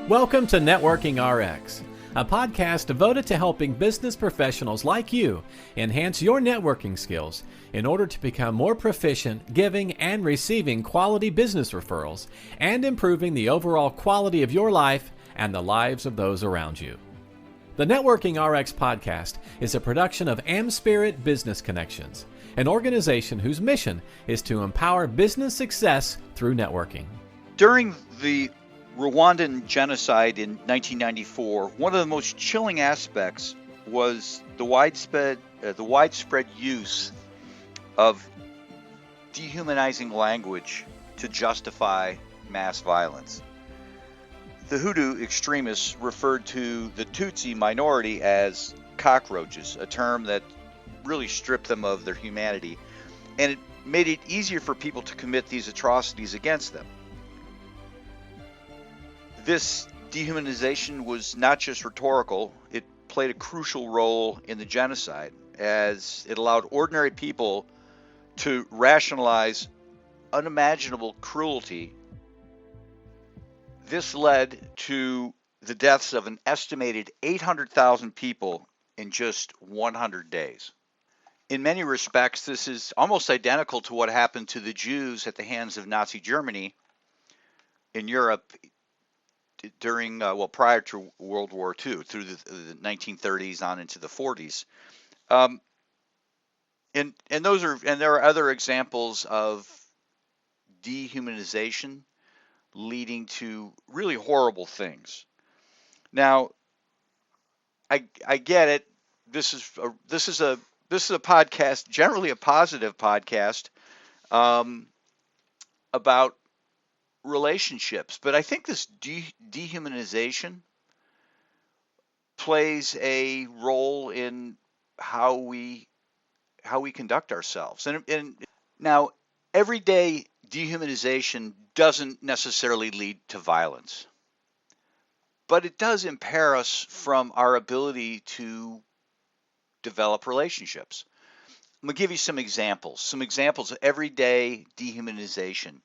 Welcome to Networking RX, a podcast devoted to helping business professionals like you enhance your networking skills in order to become more proficient giving and receiving quality business referrals and improving the overall quality of your life and the lives of those around you. The Networking RX podcast is a production of AmSpirit Business Connections, an organization whose mission is to empower business success through networking. During the Rwandan genocide in 1994, one of the most chilling aspects was the widespread use of dehumanizing language to justify mass violence. The Hutu extremists referred to the Tutsi minority as cockroaches, a term that really stripped them of their humanity, and it made it easier for people to commit these atrocities against them. This dehumanization was not just rhetorical, it played a crucial role in the genocide, as it allowed ordinary people to rationalize unimaginable cruelty. This led to the deaths of an estimated 800,000 people in just 100 days. In many respects, this is almost identical to what happened to the Jews at the hands of Nazi Germany in Europe during, prior to World War II, through the 1930s on into the 40s. And there are other examples of dehumanization leading to really horrible things. Now, I get it. This is a podcast, generally a positive podcast, about relationships, but I think this dehumanization plays a role in how we conduct ourselves. And now, everyday dehumanization doesn't necessarily lead to violence, but it does impair us from our ability to develop relationships. I'm going to give you some examples of everyday dehumanization.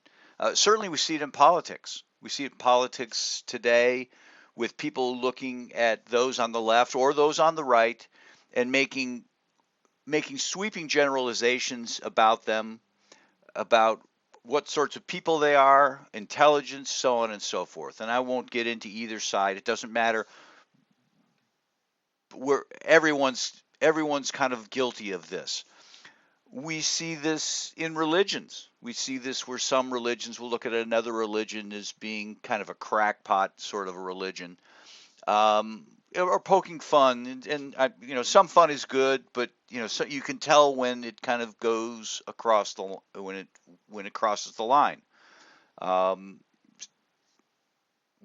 Certainly we see it in politics. We see it in politics today with people looking at those on the left or those on the right and making sweeping generalizations about them, about what sorts of people they are, intelligence, so on and so forth. And I won't get into either side. It doesn't matter. Everyone's kind of guilty of this. We see this in religions. We see this where some religions will look at another religion as being kind of a crackpot sort of a religion, or poking fun. And some fun is good, but so you can tell when it kind of goes across when it crosses the line.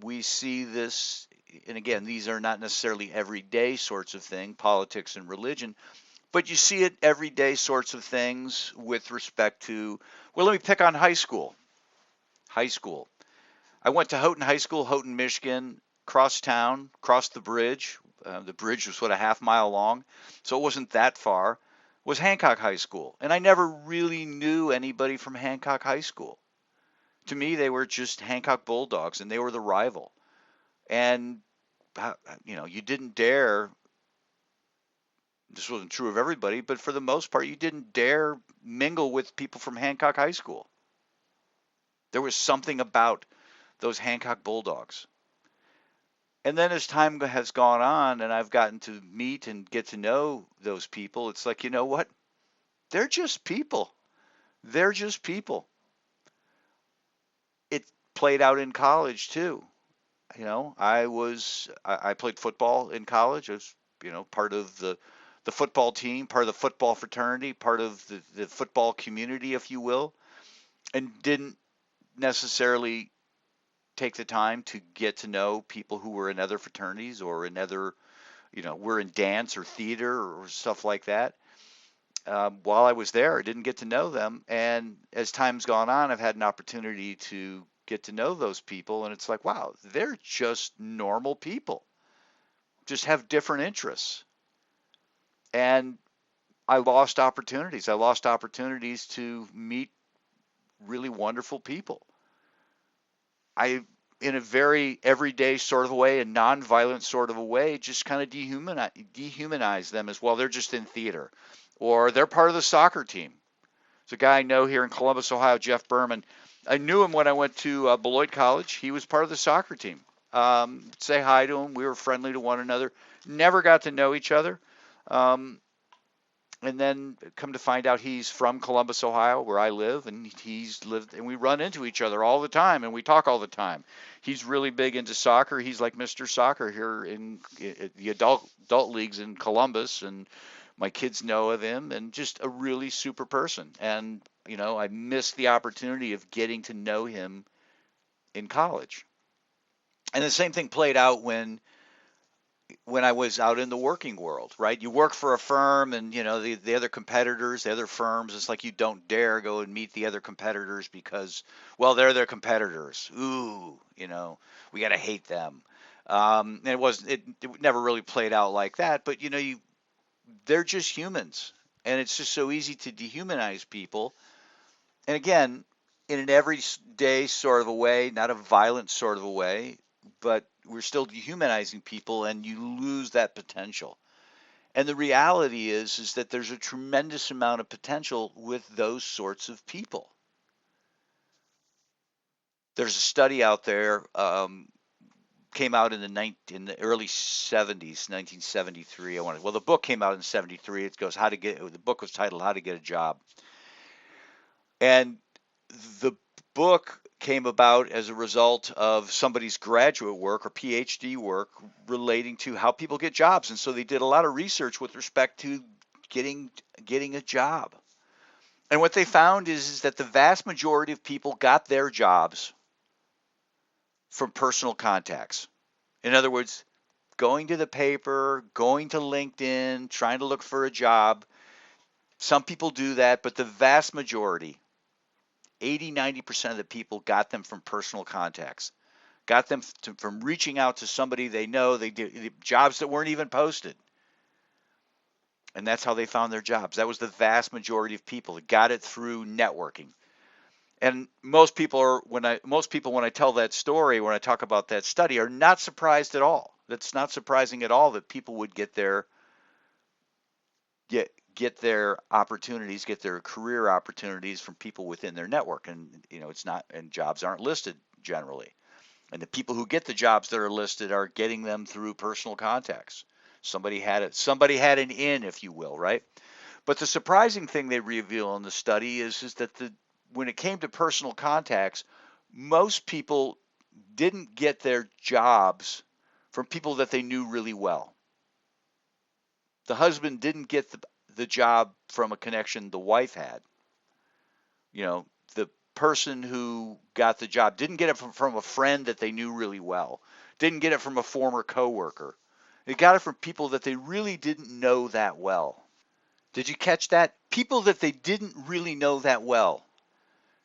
We see this, and again, these are not necessarily everyday sorts of things, politics and religion. But you see it everyday sorts of things with respect to, let me pick on high school. I went to Houghton High School, Houghton, Michigan, cross town, crossed the bridge. The bridge was a half mile long, so it wasn't that far, was Hancock High School. And I never really knew anybody from Hancock High School. To me, they were just Hancock Bulldogs, and they were the rival. And, you didn't dare. This wasn't true of everybody, but for the most part, you didn't dare mingle with people from Hancock High School. There was something about those Hancock Bulldogs. And then as time has gone on and I've gotten to meet and get to know those people, it's like, you know what? They're just people. They're just people. It played out in college too. I played football in college. I was, part of the football team, part of the football fraternity, part of the football community, if you will, and didn't necessarily take the time to get to know people who were in other fraternities or in other, were in dance or theater or stuff like that. While I was there, I didn't get to know them. And as time's gone on, I've had an opportunity to get to know those people. And it's like, wow, they're just normal people, just have different interests. And I lost opportunities. I lost opportunities to meet really wonderful people. I in a very everyday sort of a way, a non-violent sort of a way, just kind of dehumanize them as well. They're just in theater, or they're part of the soccer team. There's a guy I know here in Columbus, Ohio, Jeff Berman. I knew him when I went to Beloit College. He was part of the soccer team. Say hi to him. We were friendly to one another. Never got to know each other. Um, and then come to find out he's from Columbus, Ohio, where I live, and he's lived, and we run into each other all the time, and we talk all the time. He's really big into soccer. He's like Mr. Soccer here in the adult leagues in Columbus, and my kids know of him, and just a really super person. And I missed the opportunity of getting to know him in college. And the same thing played out when I was out in the working world, right? You work for a firm, and the other competitors, the other firms, it's like you don't dare go and meet the other competitors because, well, they're their competitors. Ooh, we got to hate them. And it never really played out like that, but they're just humans, and it's just so easy to dehumanize people. And again, in an everyday sort of a way, not a violent sort of a way, but we're still dehumanizing people, and you lose that potential. And the reality is that there's a tremendous amount of potential with those sorts of people. There's a study out there, came out in the early 70s, 1973. Well, the book came out in 73. It goes the book was titled How to Get a Job. And the book came about as a result of somebody's graduate work or PhD work relating to how people get jobs. And so they did a lot of research with respect to getting a job. And what they found is that the vast majority of people got their jobs from personal contacts. In other words, going to the paper, going to LinkedIn, trying to look for a job. Some people do that, but the vast majority, 80-90% of the people, got them from personal contacts, got them from reaching out to somebody they know. They did jobs that weren't even posted, and that's how they found their jobs. That was the vast majority of people that got it through networking. And most people, when I tell that story, when I talk about that study, are not surprised at all. That's not surprising at all that people would get their opportunities, get their career opportunities from people within their network. And it's not, and jobs aren't listed generally. And the people who get the jobs that are listed are getting them through personal contacts. Somebody had an in, if you will, right? But the surprising thing they reveal in the study is that when it came to personal contacts, most people didn't get their jobs from people that they knew really well. The husband didn't get the job from a connection the wife had. The person who got the job didn't get it from a friend that they knew really well, didn't get it from a former coworker. They got it from people that they really didn't know that well. Did you catch that? People that they didn't really know that well.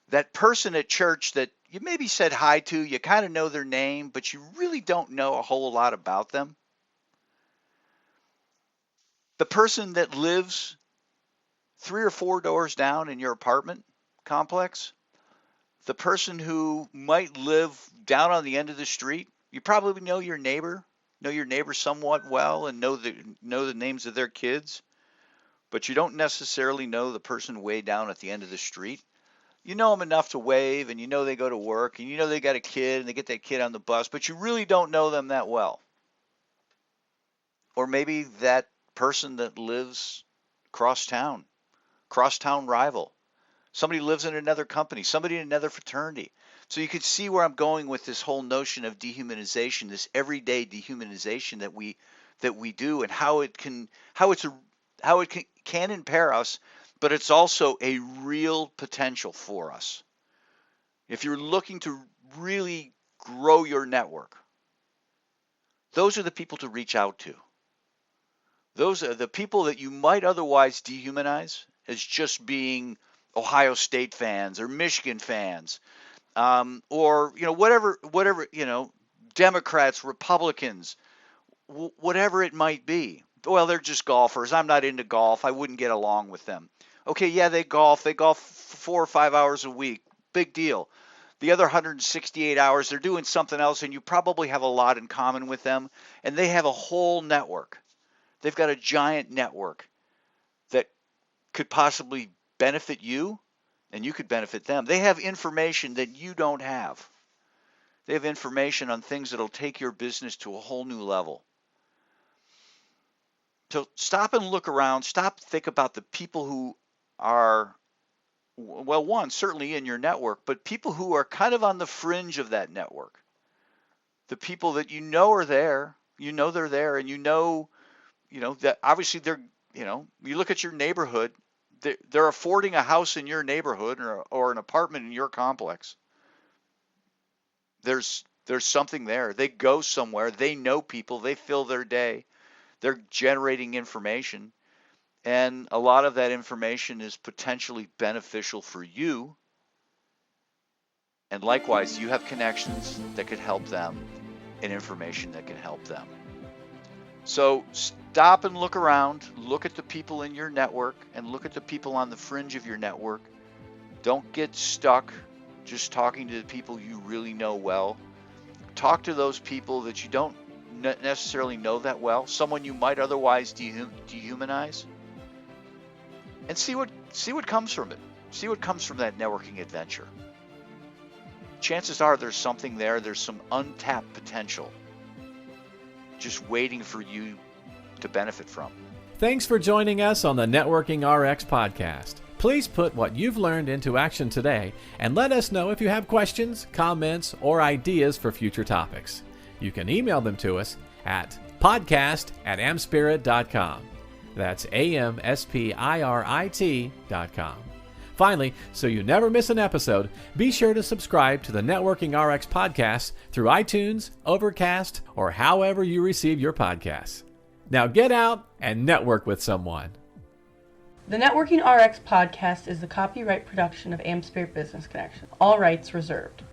That person at church that you maybe said hi to, you kind of know their name, but you really don't know a whole lot about them. The person that lives 3 or 4 doors down in your apartment complex, the person who might live down on the end of the street, you probably know your neighbor somewhat well, and know the names of their kids, but you don't necessarily know the person way down at the end of the street. You know them enough to wave, and they go to work, and they got a kid, and they get that kid on the bus, but you really don't know them that well. Or maybe that person that lives crosstown rival. Somebody lives in another company, somebody in another fraternity. So you could see where I'm going with this whole notion of dehumanization, this everyday dehumanization that we do, and how it can impair us, but it's also a real potential for us. If you're looking to really grow your network, those are the people to reach out to. Those are the people that you might otherwise dehumanize as just being Ohio State fans or Michigan fans, or whatever Democrats, Republicans, whatever it might be. Well, they're just golfers. I'm not into golf. I wouldn't get along with them. Okay, yeah, they golf 4 or 5 hours a week. Big deal. The other 168 hours, they're doing something else, and you probably have a lot in common with them, and they have a whole network. They've got a giant network that could possibly benefit you, and you could benefit them. They have information that you don't have. They have information on things that will take your business to a whole new level. So stop and look around. Stop, think about the people who are, well, one, certainly in your network, but people who are kind of on the fringe of that network. The people that you know are there, you know they're there, and you know that obviously they're, you look at your neighborhood, they're affording a house in your neighborhood or an apartment in your complex. There's something there. They go somewhere. They know people. They fill their day. They're generating information. And a lot of that information is potentially beneficial for you. And likewise, you have connections that could help them and information that can help them. So stop and look around. Look at the people in your network and look at the people on the fringe of your network. Don't get stuck just talking to the people you really know well. Talk to those people that you don't necessarily know that well, someone you might otherwise dehumanize, and see what comes from it. See what comes from that networking adventure. Chances are there's something there. There's some untapped potential just waiting for you to benefit from. Thanks for joining us on the Networking RX podcast. Please put what you've learned into action today and let us know if you have questions, comments, or ideas for future topics. You can email them to us at podcast@amspirit.com. That's AMSPIRIT.com. Finally, so you never miss an episode, be sure to subscribe to the Networking RX podcast through iTunes, Overcast, or however you receive your podcasts. Now get out and network with someone. The Networking RX podcast is the copyright production of AmSpirit Business Connection. All rights reserved.